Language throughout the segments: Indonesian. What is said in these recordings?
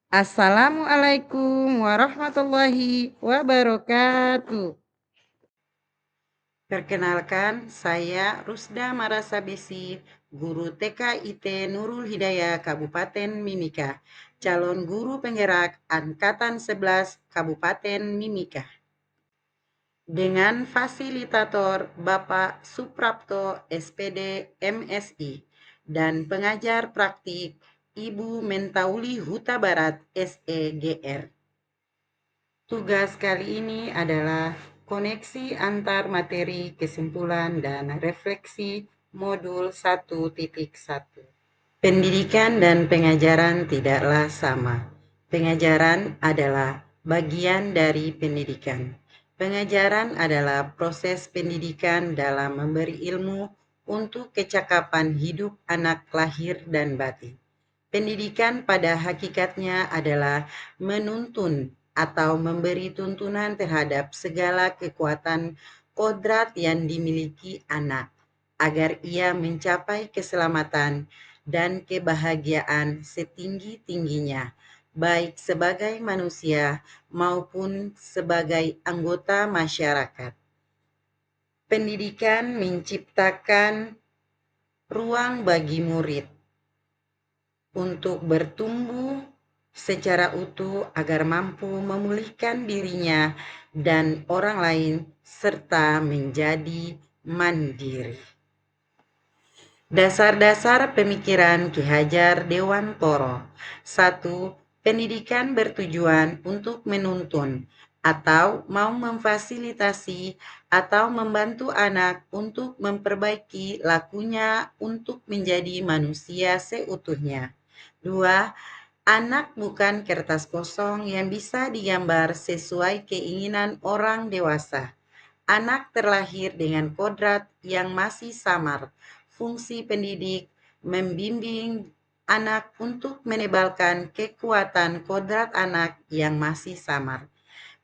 Assalamualaikum warahmatullahi wabarakatuh. Perkenalkan, saya Rusda Marasabesi, guru TK IT Nurul Hidayah Kabupaten Mimika, calon guru penggerak Angkatan 11 Kabupaten Mimika. Dengan fasilitator Bapak Suprapto SPD MSI dan pengajar praktik Ibu Mentauli Huta Barat SEGR. Tugas kali ini adalah koneksi antar materi, kesimpulan, dan refleksi modul 1.1. Pendidikan dan pengajaran tidaklah sama. Pengajaran adalah bagian dari pendidikan. Pengajaran adalah proses pendidikan dalam memberi ilmu untuk kecakapan hidup anak lahir dan batin. Pendidikan pada hakikatnya adalah menuntun atau memberi tuntunan terhadap segala kekuatan kodrat yang dimiliki anak, agar ia mencapai keselamatan dan kebahagiaan setinggi-tingginya, baik sebagai manusia maupun sebagai anggota masyarakat. Pendidikan menciptakan ruang bagi murid untuk bertumbuh secara utuh agar mampu memulihkan dirinya dan orang lain serta menjadi mandiri. Dasar-dasar pemikiran Ki Hajar Dewantoro. 1. Pendidikan bertujuan untuk menuntun atau mau memfasilitasi atau membantu anak untuk memperbaiki lakunya untuk menjadi manusia seutuhnya. 2. Anak bukan kertas kosong yang bisa digambar sesuai keinginan orang dewasa. Anak terlahir dengan kodrat yang masih samar. Fungsi pendidik membimbing anak untuk menebalkan kekuatan kodrat anak yang masih samar.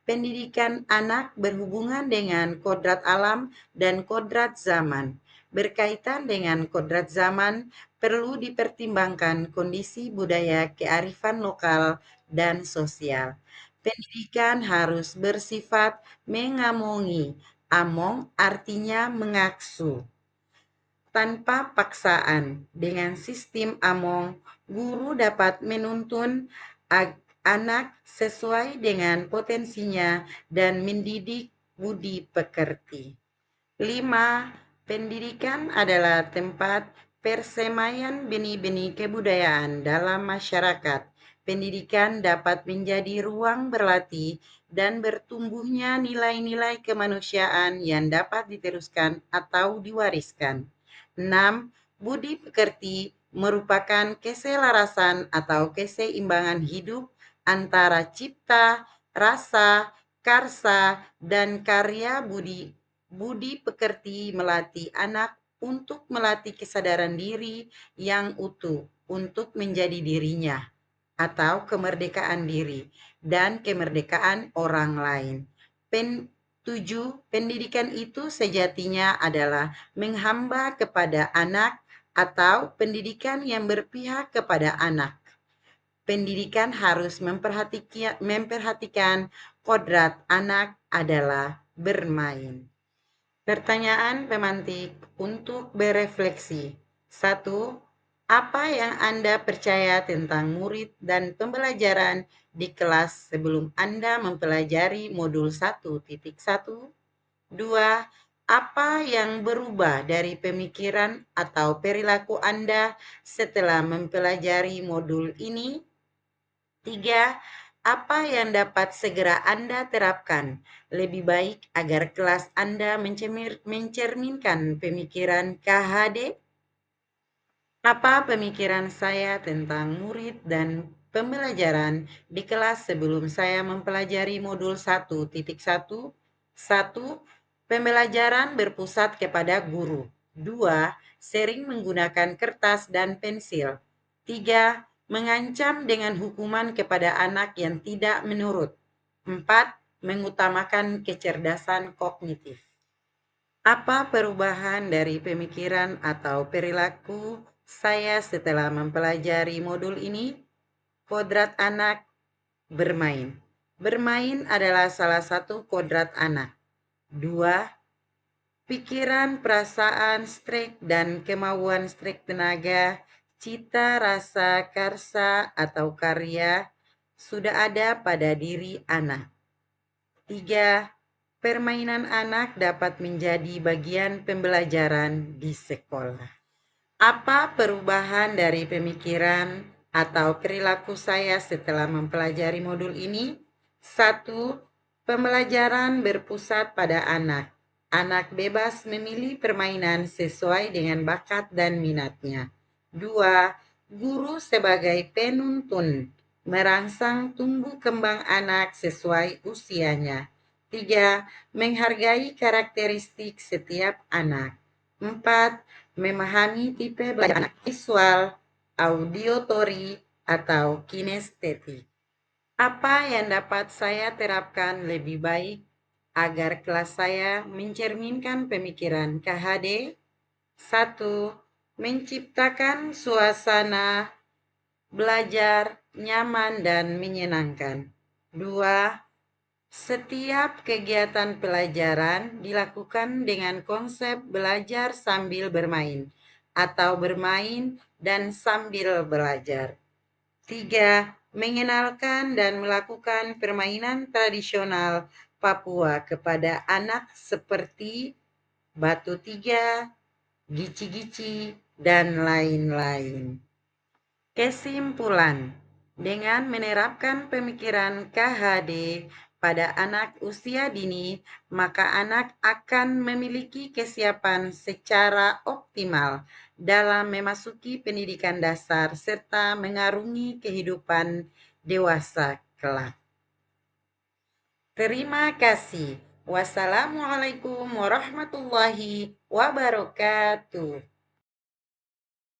Pendidikan anak berhubungan dengan kodrat alam dan kodrat zaman. Berkaitan dengan kodrat zaman, perlu dipertimbangkan kondisi budaya, kearifan lokal, dan sosial. Pendidikan harus bersifat mengamongi. Among artinya mengaksu tanpa paksaan. Dengan sistem among, guru dapat menuntun anak sesuai dengan potensinya dan mendidik budi pekerti. 5. Pendidikan adalah tempat persemaian benih-benih kebudayaan dalam masyarakat. Pendidikan dapat menjadi ruang berlatih dan bertumbuhnya nilai-nilai kemanusiaan yang dapat diteruskan atau diwariskan. 6. Budi pekerti merupakan keselarasan atau keseimbangan hidup antara cipta, rasa, karsa, dan karya budi. Budi pekerti melatih anak untuk melatih kesadaran diri yang utuh untuk menjadi dirinya atau kemerdekaan diri dan kemerdekaan orang lain. 7. Pendidikan itu sejatinya adalah menghamba kepada anak atau pendidikan yang berpihak kepada anak. Pendidikan harus memperhatikan kodrat anak adalah bermain. Pertanyaan pemantik untuk berefleksi. 1. Apa yang Anda percaya tentang murid dan pembelajaran di kelas sebelum Anda mempelajari modul 1.1? 2. Apa yang berubah dari pemikiran atau perilaku Anda setelah mempelajari modul ini? 3. Apa yang dapat segera Anda terapkan lebih baik agar kelas Anda mencerminkan pemikiran KHD? Apa pemikiran saya tentang murid dan pembelajaran di kelas sebelum saya mempelajari modul 1.1? 1. Pembelajaran berpusat kepada guru. 2. Sering menggunakan kertas dan pensil. 3. Mengancam dengan hukuman kepada anak yang tidak menurut. 4. Mengutamakan kecerdasan kognitif. Apa perubahan dari pemikiran atau perilaku saya setelah mempelajari modul ini? Kodrat anak bermain. Bermain adalah salah satu kodrat anak. 2. Pikiran, perasaan, strek, dan kemauan strek tenaga, cita, rasa, karsa, atau karya sudah ada pada diri anak. 3. Permainan anak dapat menjadi bagian pembelajaran di sekolah. Apa perubahan dari pemikiran atau perilaku saya setelah mempelajari modul ini? 1. Pembelajaran berpusat pada anak. Anak bebas memilih permainan sesuai dengan bakat dan minatnya. 2. Guru sebagai penuntun merangsang tumbuh kembang anak sesuai usianya. 3. Menghargai karakteristik setiap anak. 4. Memahami tipe belajar anak visual, auditory, atau kinestetik. Apa yang dapat saya terapkan lebih baik agar kelas saya mencerminkan pemikiran KHD? 1. Menciptakan suasana belajar nyaman dan menyenangkan. 2. Setiap kegiatan pelajaran dilakukan dengan konsep belajar sambil bermain atau bermain dan sambil belajar. 3. Mengenalkan dan melakukan permainan tradisional Papua kepada anak seperti batu tiga, gici-gici, dan lain-lain. Kesimpulan, dengan menerapkan pemikiran KHD pada anak usia dini, maka anak akan memiliki kesiapan secara optimal dalam memasuki pendidikan dasar serta mengarungi kehidupan dewasa kelak. Terima kasih. Wassalamualaikum warahmatullahi wabarakatuh.